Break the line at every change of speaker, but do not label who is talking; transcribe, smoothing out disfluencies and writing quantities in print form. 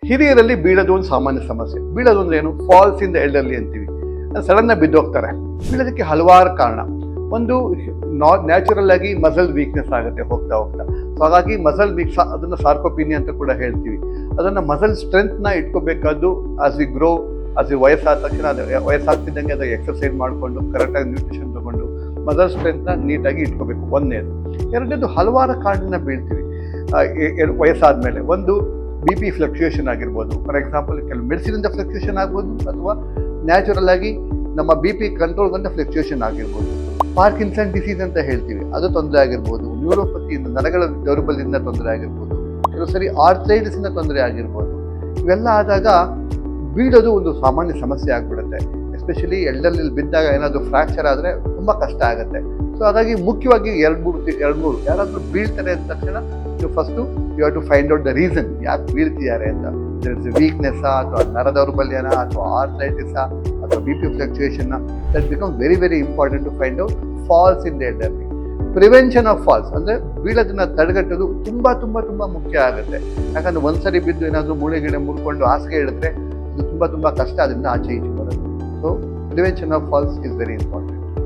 ಹಿರಿಯರಲ್ಲಿ ಬೀಳೋದು ಒಂದು ಸಾಮಾನ್ಯ ಸಮಸ್ಯೆ. ಬೀಳೋದು ಅಂದ್ರೆ ಏನು? ಫಾಲ್ಸ್ ಇನ್ ದ ಎಲ್ಡರ್ಲಿ ಅಂತೀವಿ. ಸಡನ್ ಆಗಿ ಬಿದ್ದೋಗ್ತಾರೆ. ಬೀಳೋದಕ್ಕೆ ಹಲವಾರು ಕಾರಣ. ಒಂದು ನ್ಯಾಚುರಲ್ ಆಗಿ ಮಸಲ್ ವೀಕ್ನೆಸ್ ಆಗುತ್ತೆ ಹೋಗ್ತಾ ಹೋಗ್ತಾ. ಸೊ ಹಾಗಾಗಿ ಮಸಲ್ ವೀಕ್, ಅದನ್ನ ಸಾರ್ಕೋಪಿನಿಯಾ ಅಂತ ಕೂಡ ಹೇಳ್ತೀವಿ. ಅದನ್ನ ಮಸಲ್ ಸ್ಟ್ರೆಂತ್ ನ ಇಟ್ಕೋಬೇಕಾದ್ದು as we grow, as we ವಯಸ್ಸಾದ ತಕ್ಷಣ ವಯಸ್ಸಾಗ್ತಿದ್ದಂಗೆ ಅದಕ್ಕೆ ಎಕ್ಸರ್ಸೈಸ್ ಮಾಡಿಕೊಂಡು ಕರೆಕ್ಟಾಗಿ ನ್ಯೂಟ್ರಿಷನ್ ತಗೊಂಡು ಮಸಲ್ ಸ್ಟ್ರೆಂತ್ ನ ನೀಟಾಗಿ ಇಟ್ಕೋಬೇಕು. ಒಂದನೇದು. ಎರಡನೇದು, ಹಲವಾರು ಕಾರಣನ ಬೀಳ್ತೀವಿ ವಯಸ್ಸಾದ್ಮೇಲೆ. ಒಂದು BP ಫ್ಲಕ್ಚುಯೇಷನ್ ಆಗಿರ್ಬೋದು. ಫಾರ್ ಎಕ್ಸಾಂಪಲ್ ಕೆಲವು ಮೆಡಿಸಿನಿಂದ ಫ್ಲಕ್ಚುಯೇಷನ್ ಆಗ್ಬೋದು, ಅಥವಾ ನ್ಯಾಚುರಲ್ ಆಗಿ ನಮ್ಮ BP ಕಂಟ್ರೋಲ್ಗಂತ ಫ್ಲಕ್ಚುಯೇಷನ್ ಆಗಿರ್ಬೋದು. ಪಾರ್ಕಿನ್ಸನ್ ಡಿಸೀಸ್ ಅಂತ ಹೇಳ್ತೀವಿ, ಅದು ತೊಂದರೆ ಆಗಿರ್ಬೋದು. ನ್ಯೂರೋಪತಿಯಿಂದ, ನರಗಳ ದೌರ್ಬಲ್ಯದಿಂದ ತೊಂದರೆ ಆಗಿರ್ಬೋದು. ಕೆಲವು ಸರಿ ಆರ್ಥ್ರೈಟಿಸ್ ಇಂದ ತೊಂದರೆ ಆಗಿರ್ಬೋದು. ಇವೆಲ್ಲ ಆದಾಗ ಬೀಳೋದು ಒಂದು ಸಾಮಾನ್ಯ ಸಮಸ್ಯೆ ಆಗ್ಬಿಡುತ್ತೆ. ಎಸ್ಪೆಷಲಿ ಎಲ್ಡರ್ಲಿ ಬಿದ್ದಾಗ ಏನಾದರೂ ಫ್ರಾಕ್ಚರ್ ಆದರೆ ತುಂಬ ಕಷ್ಟ ಆಗುತ್ತೆ. ಸೊ ಹಾಗಾಗಿ ಮುಖ್ಯವಾಗಿ ಎರಡು ಮೂರು ಯಾರಾದರೂ ಬೀಳ್ತಾರೆ ಅಂದ ತಕ್ಷಣ first you have to find out the reason, ಯಾಕೆ ಬೀಳ್ತಿದ್ದಾರೆ ಅಂತ. ವೀಕ್ನೆಸ್ಸಾ, ಅಥವಾ ನರ ದೌರ್ಬಲ್ಯನ, ಅಥವಾ ಆರ್ಥ್ರೈಟಿಸಾ, ಅಥವಾ BP ಫ್ಲಕ್ಚುಯೇಷನ್ನ. That become very very important to find out falls in the elderly. Prevention of falls ಅಂದರೆ ಬೀಳೋದನ್ನ ತಡೆಗಟ್ಟೋದು ತುಂಬ ತುಂಬ ತುಂಬ ಮುಖ್ಯ ಆಗುತ್ತೆ. ಯಾಕಂದರೆ ಒಂದ್ಸರಿ ಬಿದ್ದು ಏನಾದರೂ ಮೂಳೆ ಗಿಡ ಮುರ್ಕೊಂಡು ಹಾಸಿಗೆ ಹಿಡಿದ್ರೆ ಇದು ತುಂಬ ತುಂಬ ಕಷ್ಟ, ಅದರಿಂದ ಆಚೆ ಈಚೆ ಬರೋದು. So prevention of falls is very important.